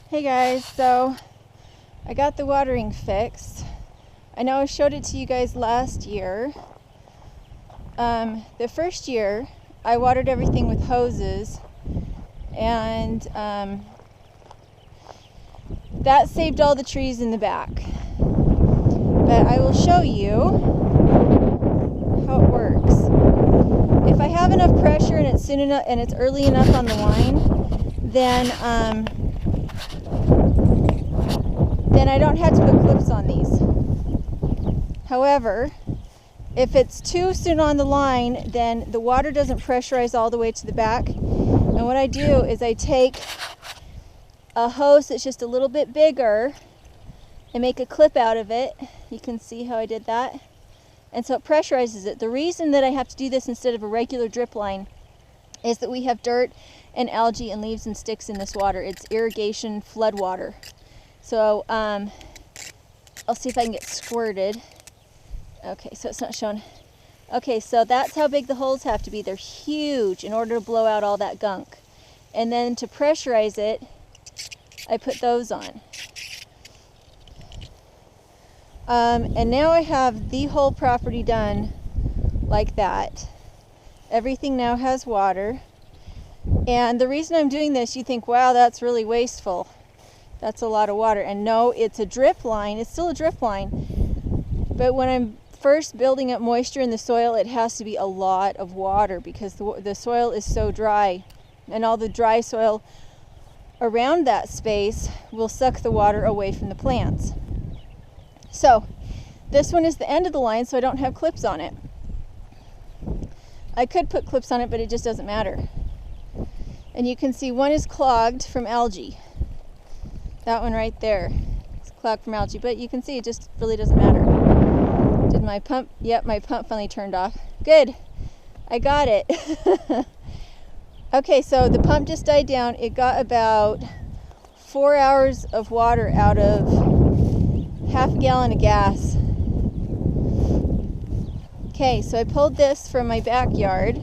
Hey guys, so I got the watering fixed. I know I showed it to you guys last year. The first year I watered everything with hoses, and that saved all the trees in the back. But I will show you how it works. If I have enough pressure and it's soon enough and it's early enough on the line, then I don't have to put clips on these. However, if it's too soon on the line, then the water doesn't pressurize all the way to the back. And what I do is I take a hose that's just a little bit bigger and make a clip out of it. You can see how I did that. And so it pressurizes it. The reason that I have to do this instead of a regular drip line is that we have dirt and algae and leaves and sticks in this water. It's irrigation flood water. So I'll see if I can get squirted. Okay, so it's not showing. Okay, so that's how big the holes have to be. They're huge in order to blow out all that gunk. And then to pressurize it, I put those on. And now I have the whole property done like that. Everything now has water. And the reason I'm doing this, you think, wow, that's really wasteful. That's a lot of water. And no, it's a drip line. It's still a drip line. But when I'm first building up moisture in the soil, it has to be a lot of water because the soil is so dry. And all the dry soil around that space will suck the water away from the plants. So this one is the end of the line, so I don't have clips on it. I could put clips on it, but it just doesn't matter. And you can see one is clogged from algae. That one right there is clogged from algae, but you can see it just really doesn't matter. Did my pump? Yep, my pump finally turned off. Good, I got it. Okay, so the pump just died down. It got about 4 hours of water out of half a gallon of gas. Okay, so I pulled this from my backyard.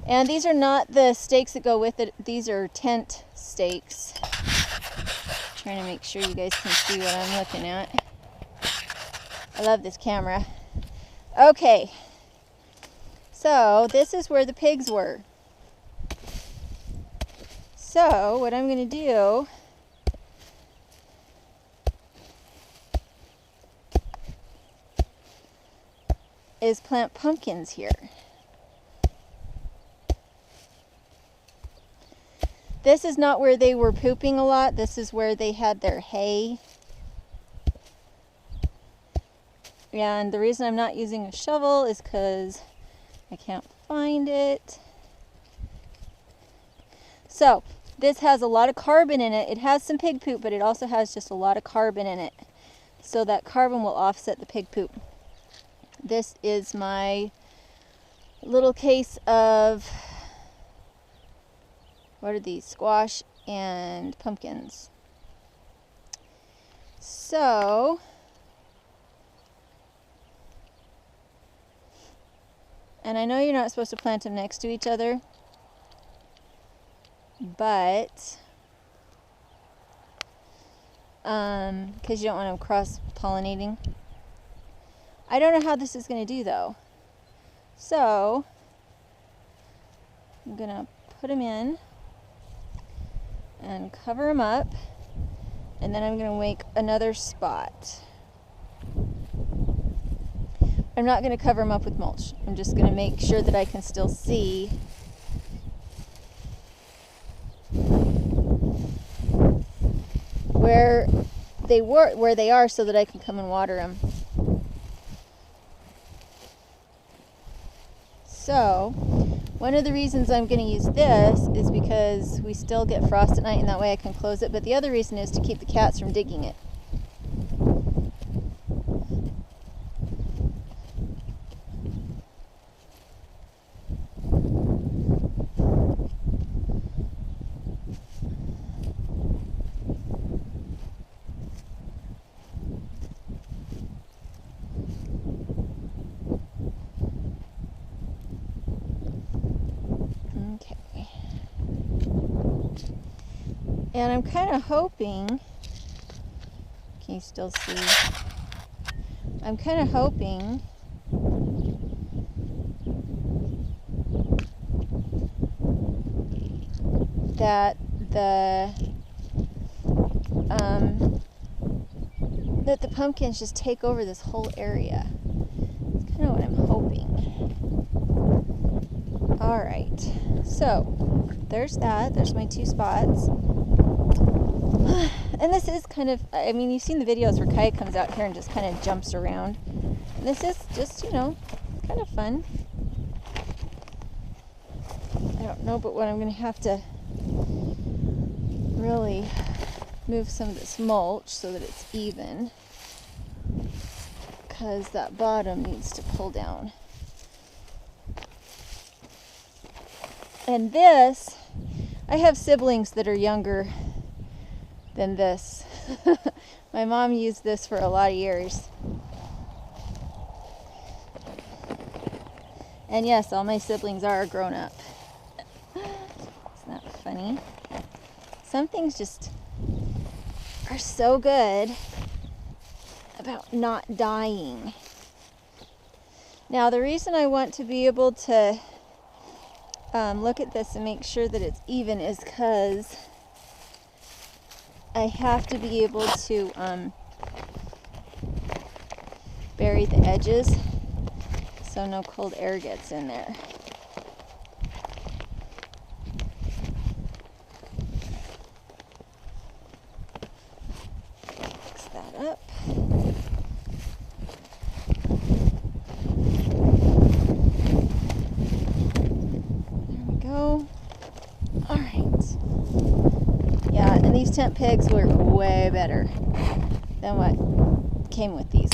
And these are not the stakes that go with it. These are tent stakes. Trying to make sure you guys can see what I'm looking at. I love this camera. Okay. So this is where the pigs were. So what I'm going to do is plant pumpkins here. This is not where they were pooping a lot. This is where they had their hay. And the reason I'm not using a shovel is because I can't find it. So this has a lot of carbon in it. It has some pig poop, but it also has just a lot of carbon in it. So that carbon will offset the pig poop. This is my little case of, what are these? Squash and pumpkins. So, and I know you're not supposed to plant them next to each other, but because you don't want them cross-pollinating. I don't know how this is going to do though. So, I'm going to put them in and cover them up, and then I'm going to make another spot. I'm not going to cover them up with mulch. I'm just going to make sure that I can still see where they are so that I can come and water them. So, one of the reasons I'm going to use this is because we still get frost at night, and that way I can close it. But the other reason is to keep the cats from digging it. Okay. And I'm kind of hoping, can you still see? I'm kind of hoping that the pumpkins just take over this whole area. That's kind of what I'm hoping. All right, so there's that. There's my 2 spots. And this is kind of, I mean, you've seen the videos where Kai comes out here and just kind of jumps around. And this is just, you know, kind of fun. I don't know, but what I'm going to have to really move some of this mulch so that it's even, because that bottom needs to pull down. And this, I have siblings that are younger than this. My mom used this for a lot of years. And yes, all my siblings are grown up. Isn't that funny? Some things just are so good about not dying. Now, the reason I want to be able to look at this and make sure that it's even is because I have to be able to bury the edges so no cold air gets in there. Fix that up. There we go. All right. Yeah, and these tent pegs were way better than what came with these.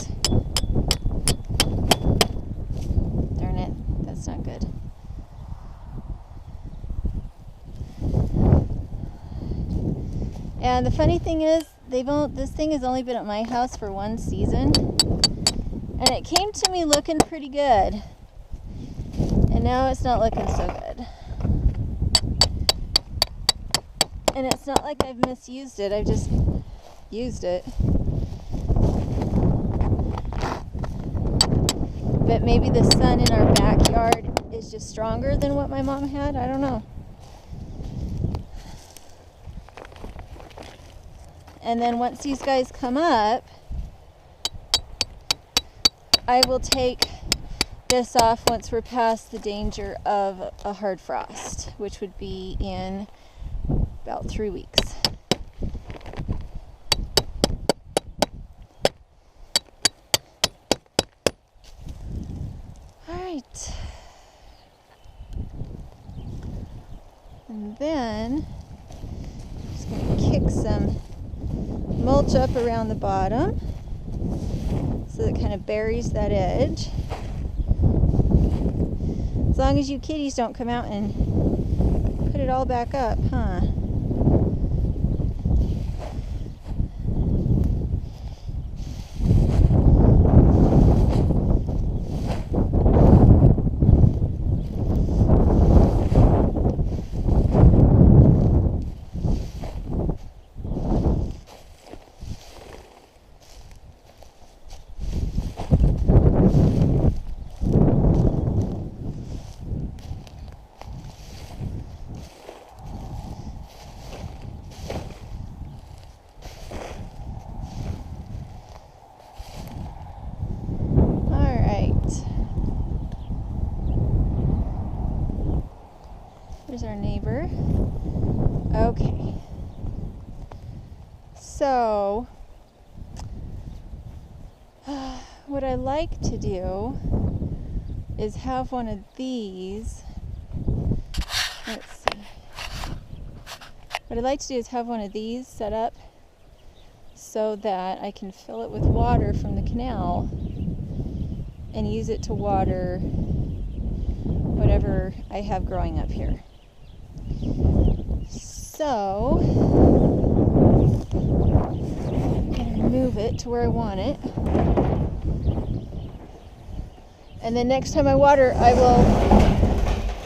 Darn it, that's not good. And the funny thing is, this thing has only been at my house for 1 season, and it came to me looking pretty good, and now it's not looking so good. And it's not like I've misused it, I've just used it. But maybe the sun in our backyard is just stronger than what my mom had, I don't know. And then once these guys come up, I will take this off once we're past the danger of a hard frost, which would be in about 3 weeks. All right. And then I'm just going to kick some mulch up around the bottom so that it kind of buries that edge. As long as you kitties don't come out and put it all back up, huh? There's our neighbor. Okay. So, what I like to do is have one of these. Let's see. What I'd like to do is have one of these set up so that I can fill it with water from the canal and use it to water whatever I have growing up here. So, I'm going to move it to where I want it. And then next time I water, I will,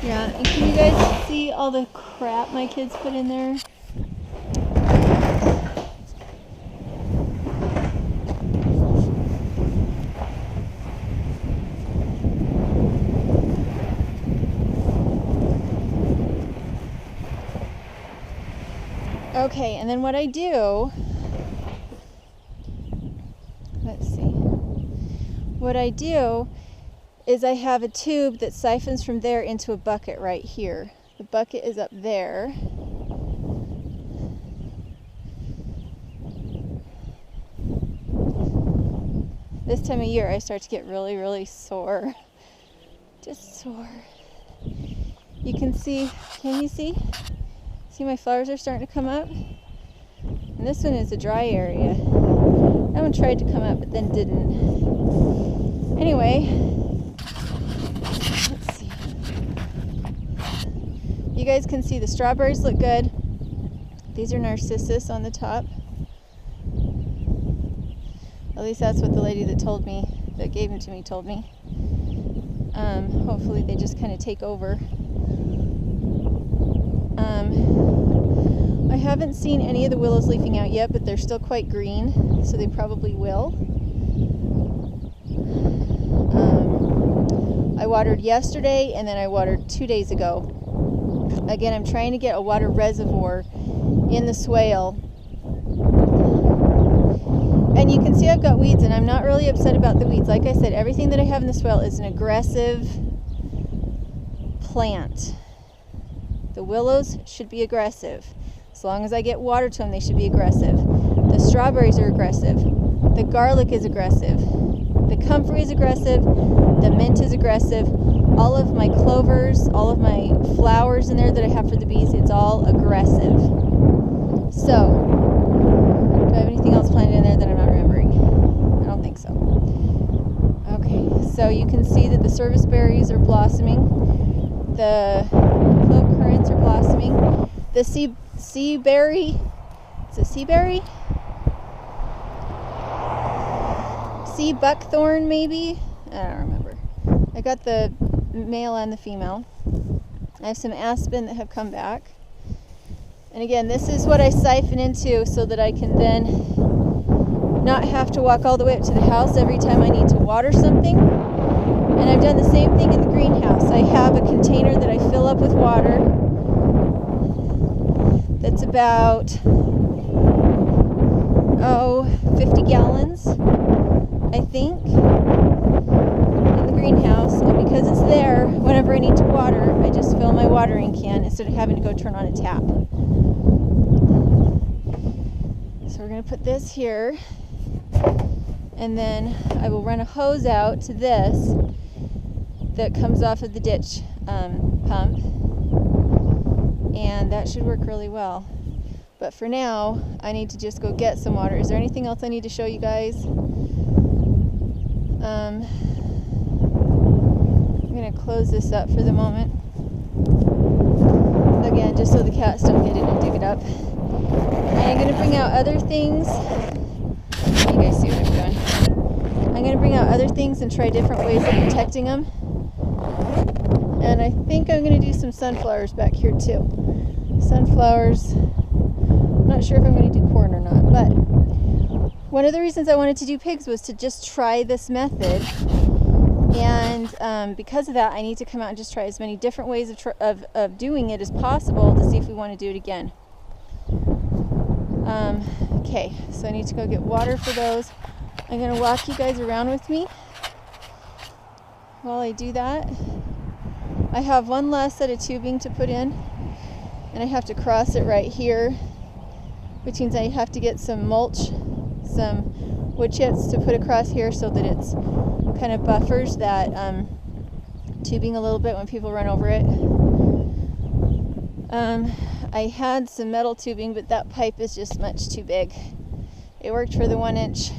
yeah, and can you guys see all the crap my kids put in there? Okay, and then what I do, let's see, what I do is I have a tube that siphons from there into a bucket right here. The bucket is up there. This time of year I start to get really, really sore. Just sore. You can see you see? See my flowers are starting to come up? And this one is a dry area. That one tried to come up but then didn't. Anyway, let's see. You guys can see the strawberries look good. These are narcissus on the top. At least that's what the lady that gave them to me told me. Hopefully they just kind of take over. I haven't seen any of the willows leafing out yet, but they're still quite green, so they probably will. I watered yesterday and then I watered 2 days ago. Again, I'm trying to get a water reservoir in the swale. And you can see I've got weeds, and I'm not really upset about the weeds. Like I said, everything that I have in the swale is an aggressive plant. The willows should be aggressive. As long as I get water to them, they should be aggressive. The strawberries are aggressive. The garlic is aggressive. The comfrey is aggressive. The mint is aggressive. All of my clovers, all of my flowers in there that I have for the bees, it's all aggressive. So, do I have anything else planted in there that I'm not remembering? I don't think so. Okay, so you can see that the service berries are blossoming. The clove currants are blossoming. The sea berry, it's a sea berry? Sea buckthorn maybe? I don't remember. I got the male and the female. I have some aspen that have come back. And again, this is what I siphon into so that I can then not have to walk all the way up to the house every time I need to water something. And I've done the same thing in the greenhouse. I have a container that I fill up with water that's about 50 gallons, I think, in the greenhouse. And because it's there, whenever I need to water, I just fill my watering can instead of having to go turn on a tap. So we're going to put this here, and then I will run a hose out to this that comes off of the ditch pump, and that should work really well. But for now, I need to just go get some water. Is there anything else I need to show you guys? I'm going to close this up for the moment. Again, just so the cats don't get in and dig it up. I'm going to bring out other things. You guys see what I'm doing. I'm going to bring out other things and try different ways of protecting them. And I think I'm going to do some sunflowers back here too. Sunflowers. I'm not sure if I'm going to do corn or not, but one of the reasons I wanted to do pigs was to just try this method. And because of that, I need to come out and just try as many different ways of doing it as possible to see if we want to do it again. Okay, so I need to go get water for those. I'm going to walk you guys around with me while I do that. I have one last set of tubing to put in, and I have to cross it right here, which means I have to get some mulch, some wood chips to put across here so that it's kind of buffers that tubing a little bit when people run over it. I had some metal tubing, but that pipe is just much too big. It worked for the 1-inch.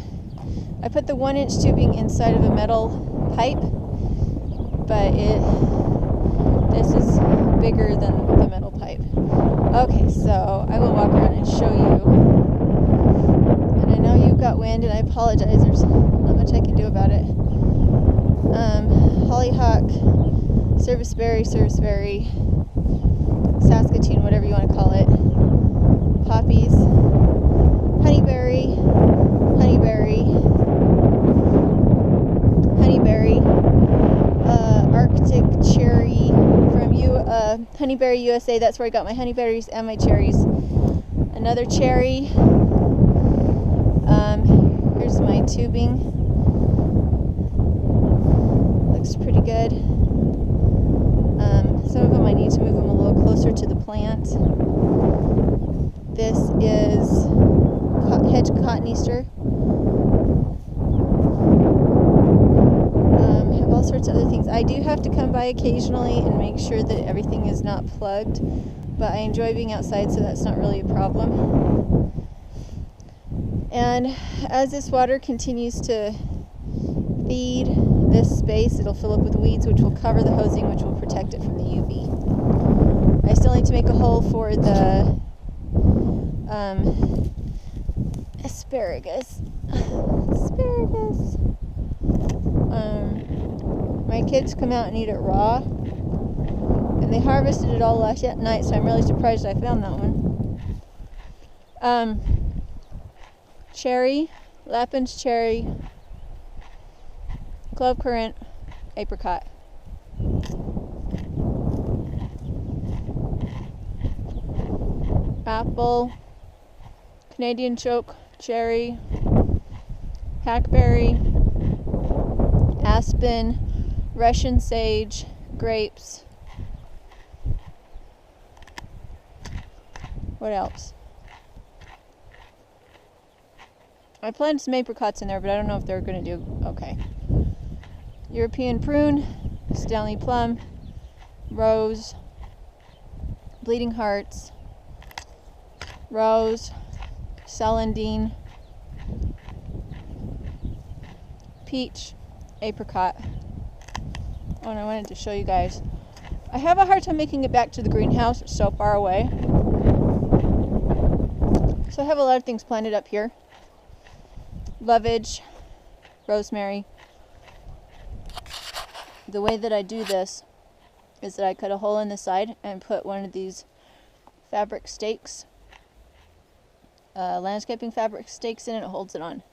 I put the 1-inch tubing inside of a metal pipe, but this is bigger than the metal pipe. Okay, so I will walk around and show you. And I know you've got wind, and I apologize. There's not much I can do about it. Hollyhock, serviceberry, Saskatoon, whatever you want to call it. Poppies, honeyberry, Arctic cherry from Honeyberry USA. That's where I got my honeyberries and my cherries. Another cherry. Here's my tubing. Looks pretty good. Some of them I need to move them a little closer to the plant. This is hedge cotton Easter. Have all sorts of other things. I do have to come by occasionally and make sure that everything is not plugged, but I enjoy being outside, so that's not really a problem. And as this water continues to feed this space, it'll fill up with weeds, which will cover the hosing, which will protect it from the UV. I still need to make a hole for the asparagus. My kids come out and eat it raw, and they harvested it all last night, so I'm really surprised I found that one. Cherry, Lapland's cherry, clove currant, apricot. Apple, Canadian choke, cherry, hackberry, aspen, Russian sage, grapes. What else? I planted some apricots in there, but I don't know if they're going to do okay. European prune, Stanley plum, rose, bleeding hearts, rose, celandine, peach, apricot. Oh, and I wanted to show you guys. I have a hard time making it back to the greenhouse. It's so far away. So I have a lot of things planted up here. Lovage, rosemary. The way that I do this is that I cut a hole in the side and put one of these fabric stakes, landscaping fabric stakes in, and it holds it on.